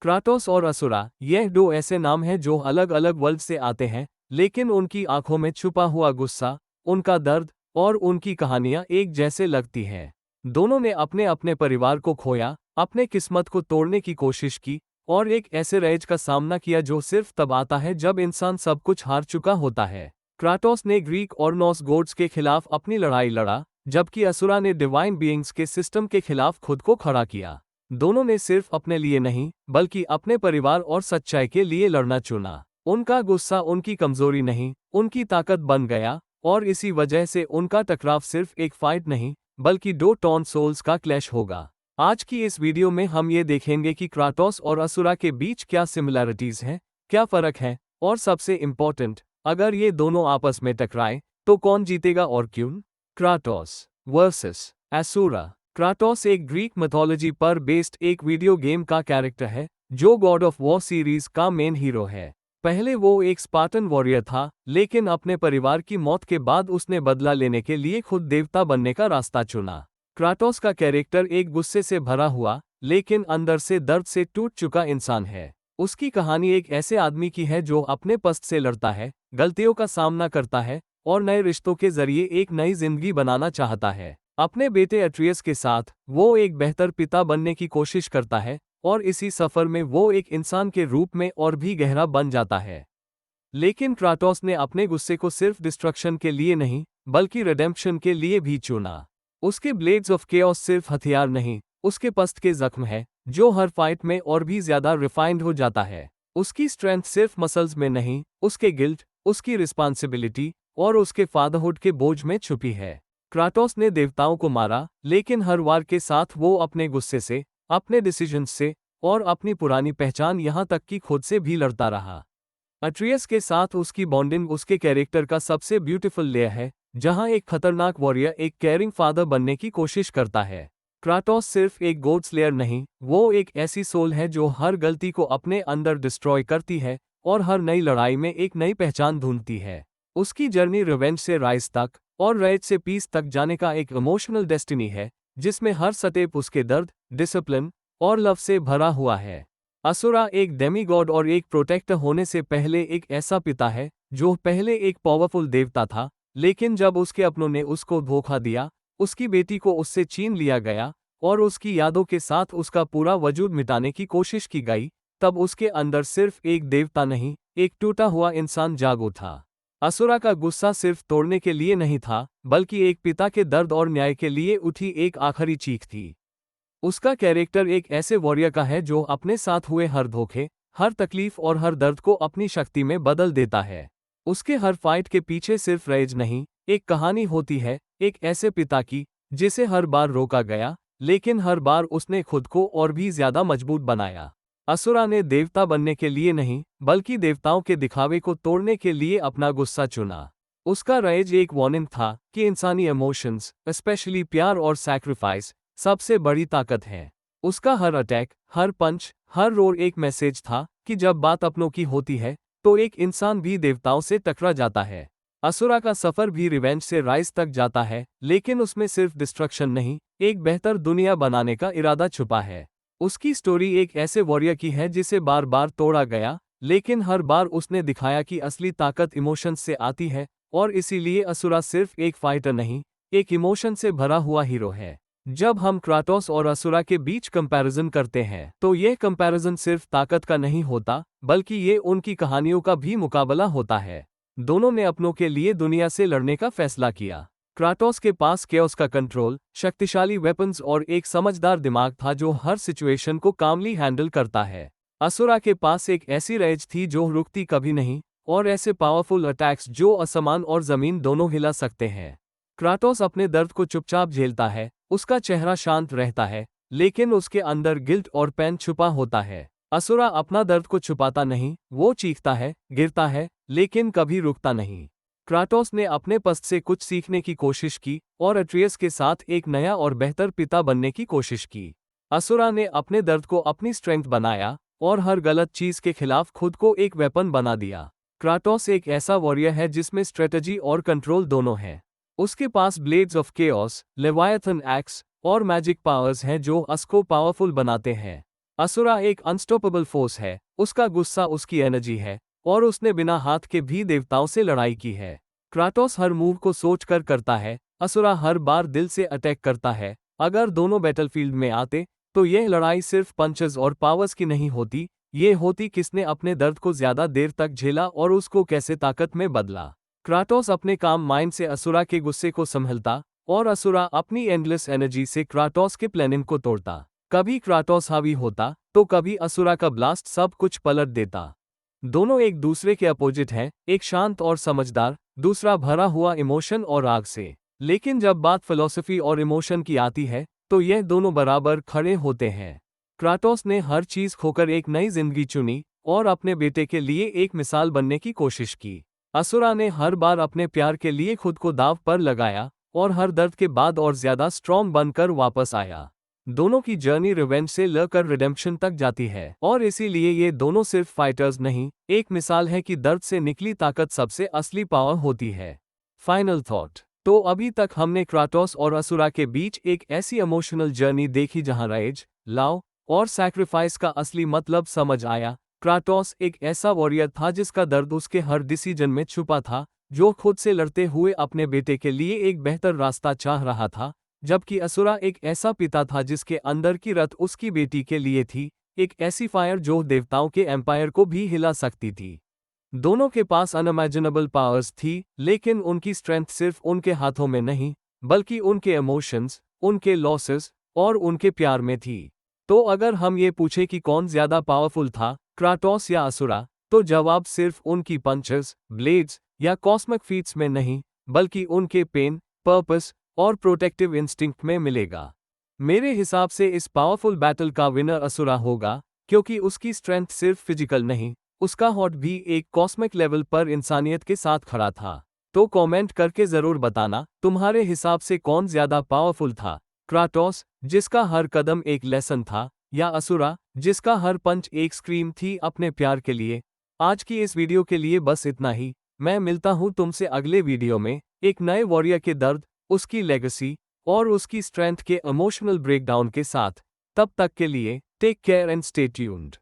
Kratos और असुरा, यह दो ऐसे नाम हैं जो अलग अलग वर्ल्ड से आते हैं, लेकिन उनकी आंखों में छुपा हुआ गुस्सा, उनका दर्द और उनकी कहानियां एक जैसे लगती हैं। दोनों ने अपने अपने परिवार को खोया, अपने किस्मत को तोड़ने की कोशिश की और एक ऐसे रैज का सामना किया जो सिर्फ तब आता है जब इंसान सब कुछ हार चुका होता है। क्राटोस ने ग्रीक और नॉर्स गॉड्स के खिलाफ अपनी लड़ाई लड़ा, जबकि असुरा ने डिवाइन बीइंग्स के सिस्टम के खिलाफ खुद को खड़ा किया। दोनों ने सिर्फ अपने लिए नहीं, बल्कि अपने परिवार और सच्चाई के लिए लड़ना चुना। उनका गुस्सा उनकी कमजोरी नहीं, उनकी ताकत बन गया, और इसी वजह से उनका टकराव सिर्फ एक फाइट नहीं, बल्कि दो टॉन सोल्स का क्लैश होगा। आज की इस वीडियो में हम ये देखेंगे कि क्राटोस और असुरा के बीच क्या सिमिलैरिटीज हैं, क्या फर्क है, और सबसे इम्पोर्टेंट, अगर ये दोनों आपस में टकराएं, तो कौन जीतेगा और क्यों। Kratos versus Asura. क्राटोस एक ग्रीक मिथोलॉजी पर बेस्ड एक वीडियो गेम का कैरेक्टर है, जो गॉड ऑफ वॉर सीरीज का मेन हीरो है। पहले वो एक स्पार्टन वॉरियर था, लेकिन अपने परिवार की मौत के बाद उसने बदला लेने के लिए खुद देवता बनने का रास्ता चुना। क्राटोस का कैरेक्टर एक गुस्से से भरा हुआ, लेकिन अंदर से दर्द से टूट चुका इंसान है। उसकी कहानी एक ऐसे आदमी की है जो अपने पस्त से लड़ता है, गलतियों का सामना करता है और नए रिश्तों के जरिए एक नई जिंदगी बनाना चाहता है। अपने बेटे अट्रियस के साथ वो एक बेहतर पिता बनने की कोशिश करता है, और इसी सफर में वो एक इंसान के रूप में और भी गहरा बन जाता है। लेकिन क्राटोस ने अपने गुस्से को सिर्फ डिस्ट्रक्शन के लिए नहीं, बल्कि रिडेम्पशन के लिए भी चुना। उसके ब्लेड्स ऑफ केओस सिर्फ हथियार नहीं, उसके पस्त के जख्म है, जो हर फाइट में और भी ज्यादा रिफाइंड हो जाता है। उसकी स्ट्रेंथ सिर्फ मसल्स में नहीं, उसके गिल्ट, उसकी रिस्पॉन्सिबिलिटी और उसके फादरहुड के बोझ में छुपी है। क्राटोस ने देवताओं को मारा, लेकिन हर वार के साथ वो अपने गुस्से से, अपने डिसीजंस से और अपनी पुरानी पहचान यहाँ तक कि खुद से भी लड़ता रहा। अट्रियस के साथ उसकी बॉन्डिंग उसके कैरेक्टर का सबसे ब्यूटीफुल लेयर है, जहाँ एक खतरनाक वॉरियर एक केयरिंग फादर बनने की कोशिश करता है। क्राटोस सिर्फ एक गॉड स्लेयर नहीं, वो एक ऐसी सोल है जो हर गलती को अपने अंदर डिस्ट्रॉय करती है और हर नई लड़ाई में एक नई पहचान ढूंढती है। उसकी जर्नी रिवेंज से राइज तक और रेज से पीस तक जाने का एक इमोशनल डेस्टिनी है, जिसमें हर स्टेप उसके दर्द, डिसिप्लिन और लव से भरा हुआ है। असुरा एक डेमीगॉड और एक प्रोटेक्टर होने से पहले एक ऐसा पिता है, जो पहले एक पावरफुल देवता था, लेकिन जब उसके अपनों ने उसको धोखा दिया, उसकी बेटी को उससे छीन लिया गया और उसकी यादों के साथ उसका पूरा वजूद मिटाने की कोशिश की गई, तब उसके अंदर सिर्फ एक देवता नहीं, एक टूटा हुआ इंसान जाग उठा। असुरा का गुस्सा सिर्फ तोड़ने के लिए नहीं था, बल्कि एक पिता के दर्द और न्याय के लिए उठी एक आखिरी चीख थी। उसका कैरेक्टर एक ऐसे वॉरियर का है जो अपने साथ हुए हर धोखे, हर तकलीफ और हर दर्द को अपनी शक्ति में बदल देता है। उसके हर फाइट के पीछे सिर्फ रेज नहीं, एक कहानी होती है, एक ऐसे पिता की, जिसे हर बार रोका गया, लेकिन हर बार उसने खुद को और भी ज्यादा मजबूत बनाया। असुरा ने देवता बनने के लिए नहीं, बल्कि देवताओं के दिखावे को तोड़ने के लिए अपना गुस्सा चुना। उसका रेज एक वार्निंग था कि इंसानी इमोशंस, स्पेशली प्यार और सैक्रिफाइस, सबसे बड़ी ताकत है। उसका हर अटैक, हर पंच, हर रोर एक मैसेज था कि जब बात अपनों की होती है, तो एक इंसान भी देवताओं से टकरा जाता है। असुरा का सफर भी रिवेंज से राइज तक जाता है, लेकिन उसमें सिर्फ डिस्ट्रक्शन नहीं, एक बेहतर दुनिया बनाने का इरादा छुपा है। उसकी स्टोरी एक ऐसे वॉरियर की है जिसे बार बार तोड़ा गया, लेकिन हर बार उसने दिखाया कि असली ताकत इमोशंस से आती है, और इसीलिए असुरा सिर्फ एक फाइटर नहीं, एक इमोशन से भरा हुआ हीरो है। जब हम क्राटोस और असुरा के बीच कंपैरिजन करते हैं, तो यह कंपैरिजन सिर्फ ताकत का नहीं होता, बल्कि ये उनकी कहानियों का भी मुकाबला होता है। दोनों ने अपनों के लिए दुनिया से लड़ने का फैसला किया। क्राटोस के पास केओस का कंट्रोल, शक्तिशाली वेपन्स और एक समझदार दिमाग था जो हर सिचुएशन को कामली हैंडल करता है। असुरा के पास एक ऐसी रेज थी जो रुकती कभी नहीं, और ऐसे पावरफुल अटैक्स जो आसमान और जमीन दोनों हिला सकते हैं। क्राटोस अपने दर्द को चुपचाप झेलता है, उसका चेहरा शांत रहता है, लेकिन उसके अंदर गिल्ट और पेन छुपा होता है। असुरा अपना दर्द को छुपाता नहीं, वो चीखता है, गिरता है, लेकिन कभी रुकता नहीं। क्राटोस ने अपने पस्त से कुछ सीखने की कोशिश की और अट्रियस के साथ एक नया और बेहतर पिता बनने की कोशिश की। असुरा ने अपने दर्द को अपनी स्ट्रेंथ बनाया और हर गलत चीज के खिलाफ खुद को एक वेपन बना दिया। क्राटोस एक ऐसा वॉरियर है जिसमें स्ट्रेटजी और कंट्रोल दोनों हैं। उसके पास ब्लेड्स ऑफ केओस, लेवायथन एक्स और मैजिक पावर्स हैं जो असको पावरफुल बनाते हैं। असुरा एक अनस्टॉपेबल फोर्स है, उसका गुस्सा उसकी एनर्जी है, और उसने बिना हाथ के भी देवताओं से लड़ाई की है। क्राटोस हर मूव को सोचकर करता है, असुरा हर बार दिल से अटैक करता है। अगर दोनों बैटलफील्ड में आते तो यह लड़ाई सिर्फ पंचेस और पावर्स की नहीं होती, ये होती किसने अपने दर्द को ज्यादा देर तक झेला और उसको कैसे ताकत में बदला। क्राटोस अपने काम माइंड से असुरा के गुस्से को संभलता, और असुरा अपनी एंडलेस एनर्जी से क्राटोस के प्लानिंग को तोड़ता। कभी क्राटोस हावी होता तो कभी असुरा का ब्लास्ट सब कुछ पलट देता। दोनों एक दूसरे के अपोजिट हैं, एक शांत और समझदार, दूसरा भरा हुआ इमोशन और आग से। लेकिन जब बात फिलॉसफी और इमोशन की आती है तो यह दोनों बराबर खड़े होते हैं। क्राटोस ने हर चीज खोकर एक नई जिंदगी चुनी और अपने बेटे के लिए एक मिसाल बनने की कोशिश की। असुरा ने हर बार अपने प्यार के लिए खुद को दांव पर लगाया और हर दर्द के बाद और ज्यादा स्ट्रॉन्ग बनकर वापस आया। दोनों की जर्नी रिवेंज से लेकर रिडेम्पशन तक जाती है, और इसीलिए ये दोनों सिर्फ फाइटर्स नहीं, एक मिसाल है कि दर्द से निकली ताकत सबसे असली पावर होती है। Final thought. तो अभी तक हमने क्राटोस और असुरा के बीच एक ऐसी इमोशनल जर्नी देखी जहां रेज, लव और सैक्रिफाइस का असली मतलब समझ आया। क्राटोस एक ऐसा वॉरियर था जिसका दर्द उसके हर डिसीजन में छुपा था, जो खुद से लड़ते हुए अपने बेटे के लिए एक बेहतर रास्ता चाह रहा था, जबकि असुरा एक ऐसा पिता था जिसके अंदर की रत उसकी बेटी के लिए थी, एक ऐसी फायर जो देवताओं के एम्पायर को भी हिला सकती थी। दोनों के पास अनइमेजिनेबल पावर्स थी, लेकिन उनकी स्ट्रेंथ सिर्फ उनके हाथों में नहीं, बल्कि उनके इमोशंस, उनके लॉसेस और उनके प्यार में थी। तो अगर हम ये पूछे कि कौन ज्यादा पावरफुल था, क्राटोस या असुरा, तो जवाब सिर्फ उनकी पंचेस, ब्लेड्स या कॉस्मिक फीट्स में नहीं, बल्कि उनके पेन, पर्पस और प्रोटेक्टिव इंस्टिंक्ट में मिलेगा। मेरे हिसाब से इस पावरफुल बैटल का विनर असुरा होगा, क्योंकि उसकी स्ट्रेंथ सिर्फ फिजिकल नहीं, उसका हॉट भी एक कॉस्मिक लेवल पर इंसानियत के साथ खड़ा था। तो कमेंट करके जरूर बताना, तुम्हारे हिसाब से कौन ज्यादा पावरफुल था, क्राटोस जिसका हर कदम एक लेसन था, या असुरा जिसका हर पंच एक स्क्रीम थी अपने प्यार के लिए। आज की इस वीडियो के लिए बस इतना ही। मैं मिलता हूँ तुमसे अगले वीडियो में एक नए वॉरियर के दर्द, उसकी लेगेसी और उसकी स्ट्रेंथ के इमोशनल ब्रेकडाउन के साथ। तब तक के लिए take care and stay tuned.